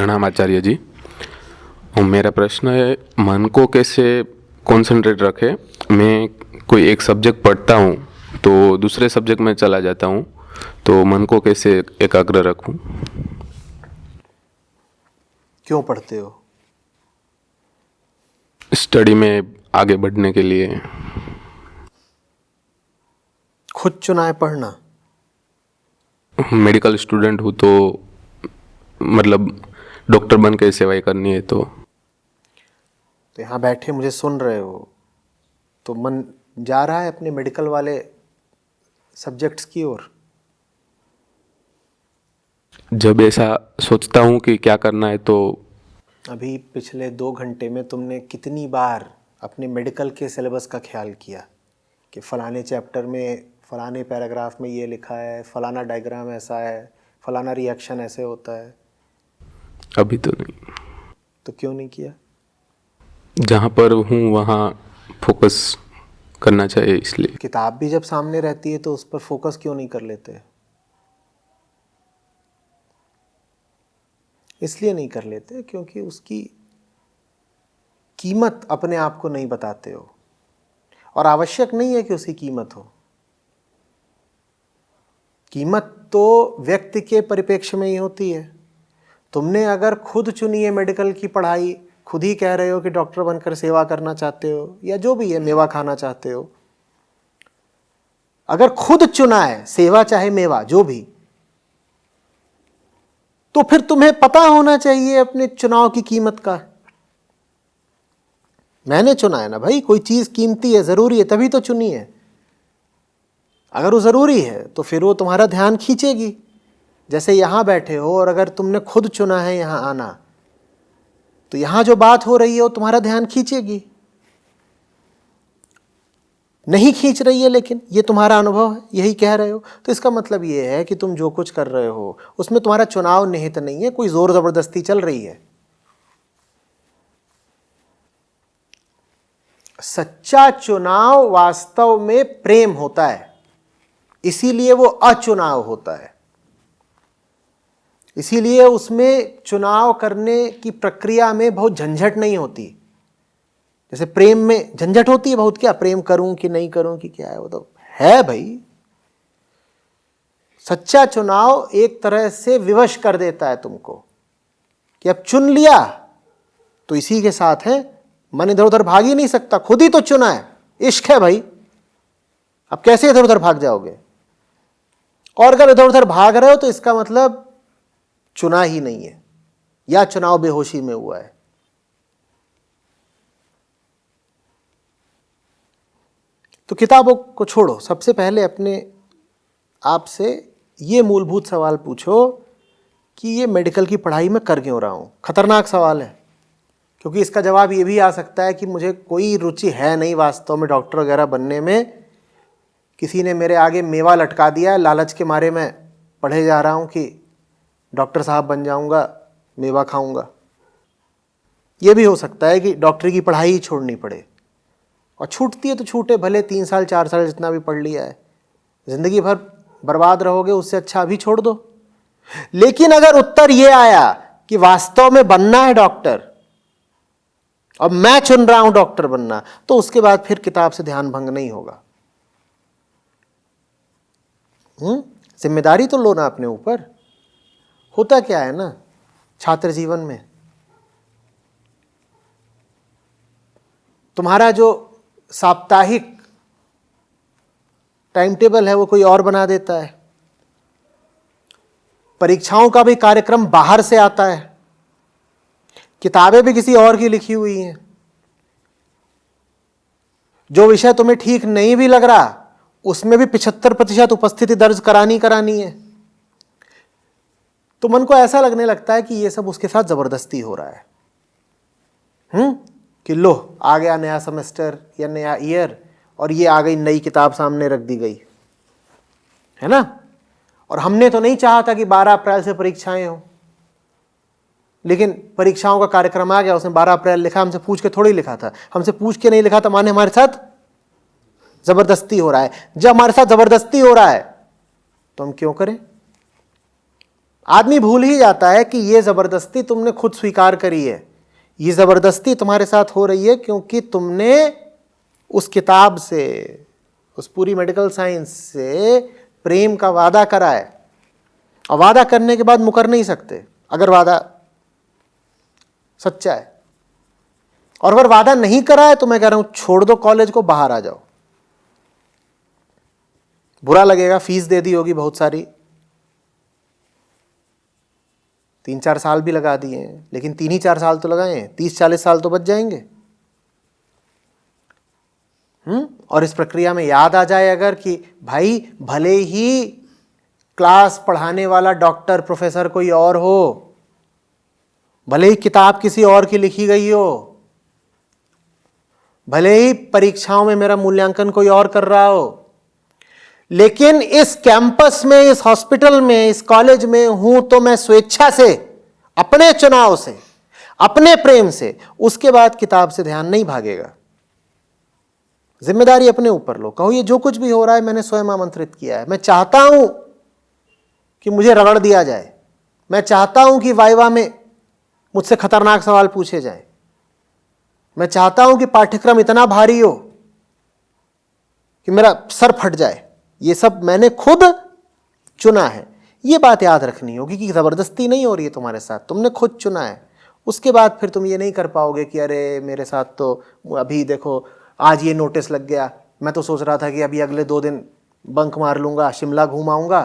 प्रणाम आचार्य जी। मेरा प्रश्न है, मन को कैसे कंसंट्रेट रखें। मैं कोई एक सब्जेक्ट पढ़ता हूँ तो दूसरे सब्जेक्ट में चला जाता हूँ, तो मन को कैसे एकाग्र रखूँ। क्यों पढ़ते हो? स्टडी में आगे बढ़ने के लिए। खुद चुना है पढ़ना? मेडिकल स्टूडेंट हूँ, तो मतलब डॉक्टर बन के सेवाएं करनी है। तो यहाँ बैठे मुझे सुन रहे हो तो मन जा रहा है अपने मेडिकल वाले सब्जेक्ट्स की ओर। जब ऐसा सोचता हूँ कि क्या करना है, तो अभी पिछले 2 घंटे में तुमने कितनी बार अपने मेडिकल के सिलेबस का ख्याल किया कि फलाने चैप्टर में फलाने पैराग्राफ में ये लिखा है, फलाना डायग्राम ऐसा है, फलाना रिएक्शन ऐसे होता है? अभी तो नहीं। तो क्यों नहीं किया? जहाँ पर हूँ वहाँ फोकस करना चाहिए, इसलिए। किताब भी जब सामने रहती है तो उस पर फोकस क्यों नहीं कर लेते? इसलिए नहीं कर लेते क्योंकि उसकी कीमत अपने आप को नहीं बताते हो, और आवश्यक नहीं है कि उसकी कीमत हो। कीमत तो व्यक्ति के परिप्रेक्ष्य में ही होती है। तुमने अगर खुद चुनी है मेडिकल की पढ़ाई, खुद ही कह रहे हो कि डॉक्टर बनकर सेवा करना चाहते हो या जो भी है, मेवा खाना चाहते हो, अगर खुद चुना है सेवा चाहे मेवा जो भी, तो फिर तुम्हें पता होना चाहिए अपने चुनाव की कीमत का। मैंने चुना है ना भाई, कोई चीज कीमती है, जरूरी है, तभी तो चुनी है। अगर वो जरूरी है तो फिर वो तुम्हारा ध्यान खींचेगी। जैसे यहां बैठे हो और अगर तुमने खुद चुना है यहां आना, तो यहां जो बात हो रही है वो तुम्हारा ध्यान खींचेगी। नहीं खींच रही है लेकिन ये तुम्हारा अनुभव है, यही कह रहे हो, तो इसका मतलब ये है कि तुम जो कुछ कर रहे हो उसमें तुम्हारा चुनाव निहित नहीं है, कोई जोर जबरदस्ती चल रही है। सच्चा चुनाव वास्तव में प्रेम होता है, इसीलिए वो अचुनाव होता है। इसीलिए उसमें चुनाव करने की प्रक्रिया में बहुत झंझट नहीं होती। जैसे प्रेम में झंझट होती है बहुत, क्या प्रेम करूं कि नहीं करूं कि क्या है, वो तो है भाई। सच्चा चुनाव एक तरह से विवश कर देता है तुमको कि अब चुन लिया तो इसी के साथ है, मन इधर उधर भाग ही नहीं सकता, खुद ही तो चुना है, इश्क है भाई, अब कैसे इधर उधर भाग जाओगे? और अगर इधर उधर भाग रहे हो तो इसका मतलब चुना ही नहीं है, या चुनाव बेहोशी में हुआ है। तो किताबों को छोड़ो, सबसे पहले अपने आप से ये मूलभूत सवाल पूछो कि ये मेडिकल की पढ़ाई में कर क्यों रहा हूं। खतरनाक सवाल है, क्योंकि इसका जवाब ये भी आ सकता है कि मुझे कोई रुचि है नहीं वास्तव में डॉक्टर वगैरह बनने में, किसी ने मेरे आगे मेवा लटका दिया है, लालच के मारे मैं पढ़े जा रहा हूं कि डॉक्टर साहब बन जाऊंगा, मेवा खाऊंगा। ये भी हो सकता है कि डॉक्टरी की पढ़ाई ही छोड़नी पड़े, और छूटती है तो छूटे, भले 3 साल 4 साल जितना भी पढ़ लिया है, जिंदगी भर बर्बाद रहोगे, उससे अच्छा अभी छोड़ दो। लेकिन अगर उत्तर ये आया कि वास्तव में बनना है डॉक्टर और मैं चुन रहा हूं डॉक्टर बनना, तो उसके बाद फिर किताब से ध्यान भंग नहीं होगा। जिम्मेदारी तो लो ना अपने ऊपर। होता क्या है ना छात्र जीवन में, तुम्हारा जो साप्ताहिक टाइम टेबल है वो कोई और बना देता है, परीक्षाओं का भी कार्यक्रम बाहर से आता है, किताबें भी किसी और की लिखी हुई हैं, जो विषय तुम्हें ठीक नहीं भी लग रहा उसमें भी 75% उपस्थिति दर्ज करानी है। तो मन को ऐसा लगने लगता है कि ये सब उसके साथ जबरदस्ती हो रहा है। कि लो आ गया नया सेमेस्टर या नया ईयर और ये आ गई नई किताब सामने रख दी गई है ना, और हमने तो नहीं चाहा था कि 12 अप्रैल से परीक्षाएं हो, लेकिन परीक्षाओं का कार्यक्रम आ गया, उसने 12 अप्रैल लिखा, हमसे पूछ के थोड़ी लिखा था। हमसे पूछ के नहीं लिखा था माने हमारे साथ जबरदस्ती हो रहा है। जब हमारे साथ जबरदस्ती हो रहा है तो हम क्यों करें? आदमी भूल ही जाता है कि ये ज़बरदस्ती तुमने खुद स्वीकार करी है, ये ज़बरदस्ती तुम्हारे साथ हो रही है क्योंकि तुमने उस किताब से, उस पूरी मेडिकल साइंस से प्रेम का वादा करा है। और वादा करने के बाद मुकर नहीं सकते अगर वादा सच्चा है। और अगर वादा नहीं करा है तो मैं कह रहा हूं छोड़ दो कॉलेज को, बाहर आ जाओ। बुरा लगेगा, फीस दे दी होगी बहुत सारी, 3-4 साल भी लगा दिए हैं, लेकिन 3 ही 4 साल तो लगाए हैं, 30-40 साल तो बच जाएंगे। और इस प्रक्रिया में याद आ जाए अगर कि भाई भले ही क्लास पढ़ाने वाला डॉक्टर प्रोफेसर कोई और हो, भले ही किताब किसी और की लिखी गई हो, भले ही परीक्षाओं में मेरा मूल्यांकन कोई और कर रहा हो, लेकिन इस कैंपस में, इस हॉस्पिटल में, इस कॉलेज में हूं तो मैं स्वेच्छा से, अपने चुनाव से, अपने प्रेम से, उसके बाद किताब से ध्यान नहीं भागेगा। जिम्मेदारी अपने ऊपर लो। कहो ये जो कुछ भी हो रहा है मैंने स्वयं आमंत्रित किया है। मैं चाहता हूं कि मुझे रगड़ दिया जाए, मैं चाहता हूं कि वाइवा में मुझसे खतरनाक सवाल पूछे जाएं, मैं चाहता हूं कि पाठ्यक्रम इतना भारी हो कि मेरा सर फट जाए। ये सब मैंने खुद चुना है। ये बात याद रखनी होगी कि ज़बरदस्ती नहीं हो रही है तुम्हारे साथ, तुमने खुद चुना है। उसके बाद फिर तुम ये नहीं कर पाओगे कि अरे मेरे साथ तो अभी देखो आज ये नोटिस लग गया, मैं तो सोच रहा था कि अभी अगले 2 दिन बंक मार लूँगा, शिमला घूम आऊँगा,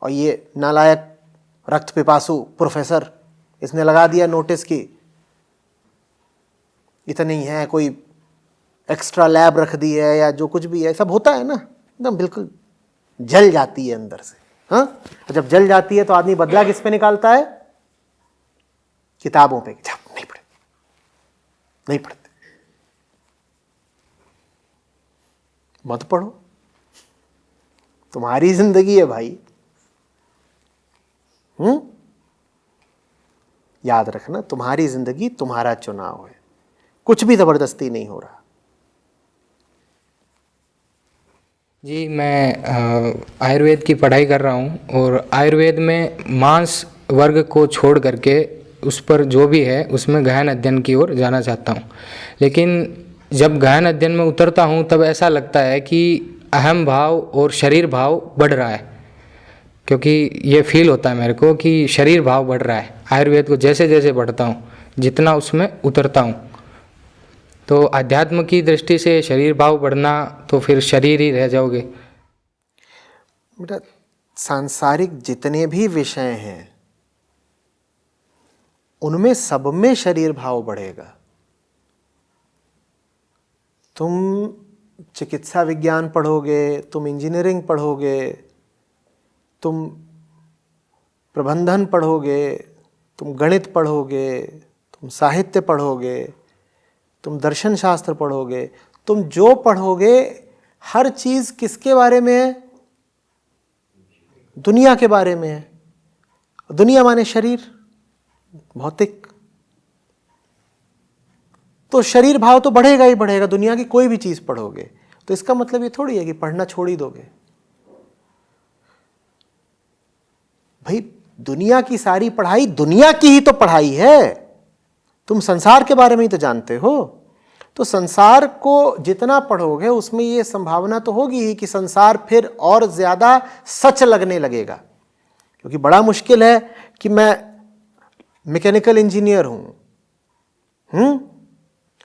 और ये नालायक रक्त पिपासु प्रोफेसर इसने लगा दिया नोटिस की इतनी है, कोई एक्स्ट्रा लैब रख दी है या जो कुछ भी है। सब होता है ना, एकदम बिल्कुल जल जाती है अंदर से। हाँ, जब जल जाती है तो आदमी बदला किस पे निकालता है? किताबों पे। नहीं पढ़े, नहीं पढ़ते, मत पढ़ो, तुम्हारी जिंदगी है भाई। याद रखना, तुम्हारी जिंदगी, तुम्हारा चुनाव है, कुछ भी जबरदस्ती नहीं हो रहा। जी, मैं आयुर्वेद की पढ़ाई कर रहा हूँ और आयुर्वेद में मांस वर्ग को छोड़ करके उस पर जो भी है उसमें गहन अध्ययन की ओर जाना चाहता हूँ। लेकिन जब गहन अध्ययन में उतरता हूँ तब ऐसा लगता है कि अहम भाव और शरीर भाव बढ़ रहा है, क्योंकि ये फील होता है मेरे को कि शरीर भाव बढ़ रहा है आयुर्वेद को जैसे जैसे पढ़ता हूँ, जितना उसमें उतरता हूँ। तो अध्यात्म की दृष्टि से शरीर भाव बढ़ना तो फिर शरीर ही रह जाओगे। बेटा, सांसारिक जितने भी विषय हैं उनमें सब में शरीर भाव बढ़ेगा। तुम चिकित्सा विज्ञान पढ़ोगे, तुम इंजीनियरिंग पढ़ोगे, तुम प्रबंधन पढ़ोगे, तुम गणित पढ़ोगे, तुम साहित्य पढ़ोगे, तुम दर्शन शास्त्र पढ़ोगे, तुम जो पढ़ोगे हर चीज़ किसके बारे में है? दुनिया के बारे में है। दुनिया माने शरीर, भौतिक। तो शरीर भाव तो बढ़ेगा ही बढ़ेगा, दुनिया की कोई भी चीज़ पढ़ोगे। तो इसका मतलब ये थोड़ी है कि पढ़ना छोड़ ही दोगे। भाई दुनिया की सारी पढ़ाई दुनिया की ही तो पढ़ाई है। तुम संसार के बारे में ही तो जानते हो। तो संसार को जितना पढ़ोगे उसमें ये संभावना तो होगी ही कि संसार फिर और ज़्यादा सच लगने लगेगा। क्योंकि बड़ा मुश्किल है कि मैं मैकेनिकल इंजीनियर हूँ,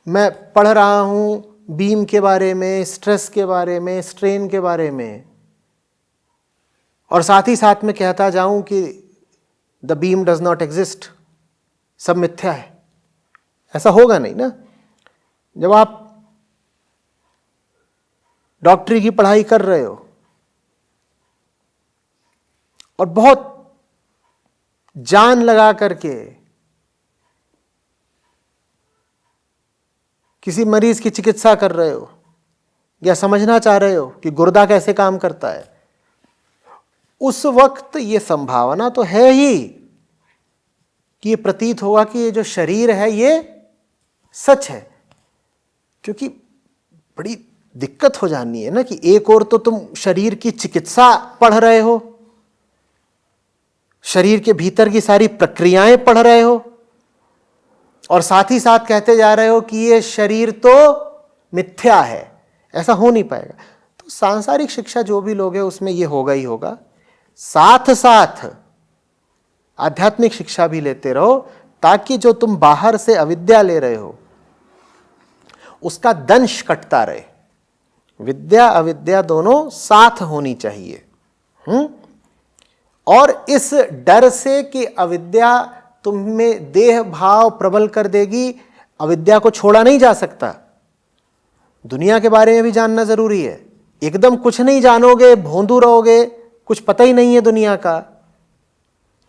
मैं पढ़ रहा हूँ बीम के बारे में, स्ट्रेस के बारे में, स्ट्रेन के बारे में, और साथ ही साथ में कहता जाऊँ कि the beam does not exist, सब मिथ्या है। ऐसा होगा नहीं ना। जब आप डॉक्टरी की पढ़ाई कर रहे हो और बहुत जान लगा करके किसी मरीज की चिकित्सा कर रहे हो या समझना चाह रहे हो कि गुर्दा कैसे काम करता है, उस वक्त ये संभावना तो है ही कि ये प्रतीत होगा कि ये जो शरीर है ये सच है। क्योंकि बड़ी दिक्कत हो जानी है ना कि एक और तो तुम शरीर की चिकित्सा पढ़ रहे हो, शरीर के भीतर की सारी प्रक्रियाएं पढ़ रहे हो और साथ ही साथ कहते जा रहे हो कि ये शरीर तो मिथ्या है। ऐसा हो नहीं पाएगा। तो सांसारिक शिक्षा जो भी लोग हैं उसमें ये होगा ही होगा। साथ साथ आध्यात्मिक शिक्षा भी लेते रहो, ताकि जो तुम बाहर से अविद्या ले रहे हो उसका दंश कटता रहे। विद्या अविद्या दोनों साथ होनी चाहिए। और इस डर से कि अविद्या तुम में देह भाव प्रबल कर देगी, अविद्या को छोड़ा नहीं जा सकता। दुनिया के बारे में भी जानना जरूरी है। एकदम कुछ नहीं जानोगे, भोंदू रहोगे, कुछ पता ही नहीं है दुनिया का,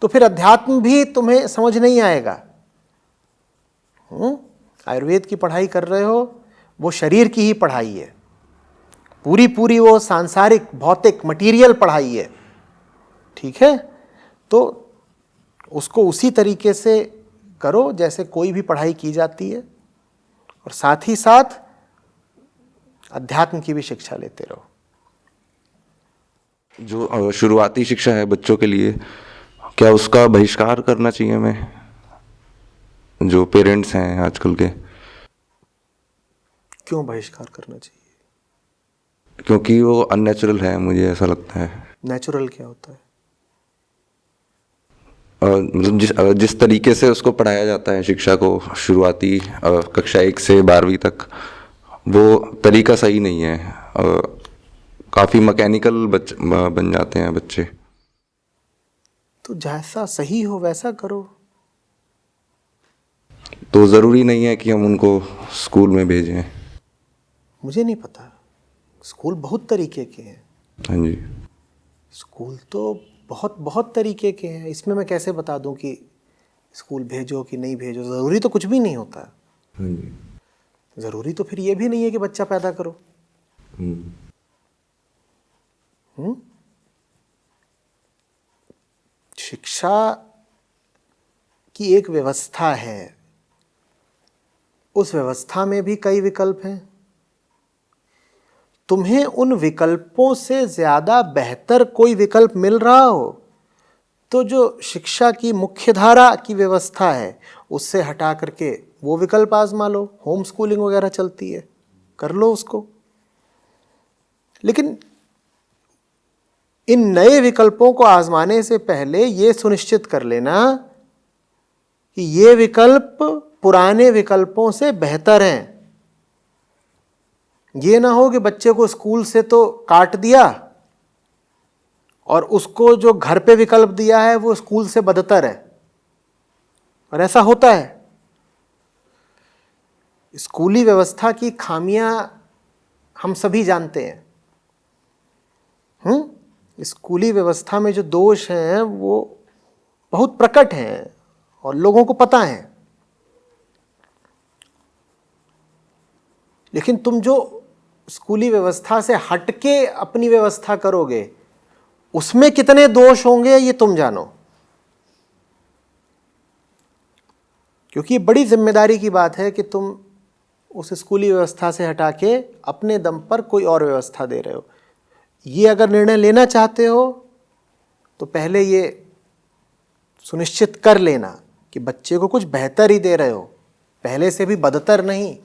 तो फिर अध्यात्म भी तुम्हें समझ नहीं आएगा। आयुर्वेद की पढ़ाई कर रहे हो, वो शरीर की ही पढ़ाई है, पूरी पूरी वो सांसारिक भौतिक मटीरियल पढ़ाई है, ठीक है। तो उसको उसी तरीके से करो जैसे कोई भी पढ़ाई की जाती है, और साथ ही साथ अध्यात्म की भी शिक्षा लेते रहो। जो शुरुआती शिक्षा है बच्चों के लिए, क्या उसका बहिष्कार करना चाहिए हमें, जो पेरेंट्स हैं आजकल के? क्यों बहिष्कार करना चाहिए? क्योंकि वो अननेचुरल है, मुझे ऐसा लगता है। नेचुरल क्या होता है? मतलब जिस तरीके से उसको पढ़ाया जाता है शिक्षा को, शुरुआती कक्षा 1 से 12वीं तक, वो तरीका सही नहीं है। काफ़ी मैकेनिकल बन जाते हैं बच्चे। तो जैसा सही हो वैसा करो। तो ज़रूरी नहीं है कि हम उनको स्कूल में भेजें। मुझे नहीं पता, स्कूल बहुत तरीके के हैं। हाँ जी। स्कूल तो बहुत बहुत तरीके के हैं। इसमें मैं कैसे बता दूं कि स्कूल भेजो कि नहीं भेजो? ज़रूरी तो कुछ भी नहीं होता। हाँ जी। ज़रूरी तो फिर ये भी नहीं है कि बच्चा पैदा करो। शिक्षा की एक व्यवस्था है, उस व्यवस्था में भी कई विकल्प हैं। तुम्हें उन विकल्पों से ज्यादा बेहतर कोई विकल्प मिल रहा हो तो जो शिक्षा की मुख्यधारा की व्यवस्था है उससे हटा करके वो विकल्प आजमा लो। होम स्कूलिंग वगैरह चलती है, कर लो उसको। लेकिन इन नए विकल्पों को आजमाने से पहले ये सुनिश्चित कर लेना कि ये विकल्प पुराने विकल्पों से बेहतर हैं। ये ना हो कि बच्चे को स्कूल से तो काट दिया और उसको जो घर पे विकल्प दिया है वो स्कूल से बदतर है। और ऐसा होता है। स्कूली व्यवस्था की खामियां हम सभी जानते हैं। स्कूली व्यवस्था में जो दोष हैं वो बहुत प्रकट हैं और लोगों को पता है। लेकिन तुम जो स्कूली व्यवस्था से हटके अपनी व्यवस्था करोगे उसमें कितने दोष होंगे ये तुम जानो। क्योंकि ये बड़ी जिम्मेदारी की बात है कि तुम उस स्कूली व्यवस्था से हटा के अपने दम पर कोई और व्यवस्था दे रहे हो। ये अगर निर्णय लेना चाहते हो तो पहले ये सुनिश्चित कर लेना कि बच्चे को कुछ बेहतर ही दे रहे हो, पहले से भी बदतर नहीं।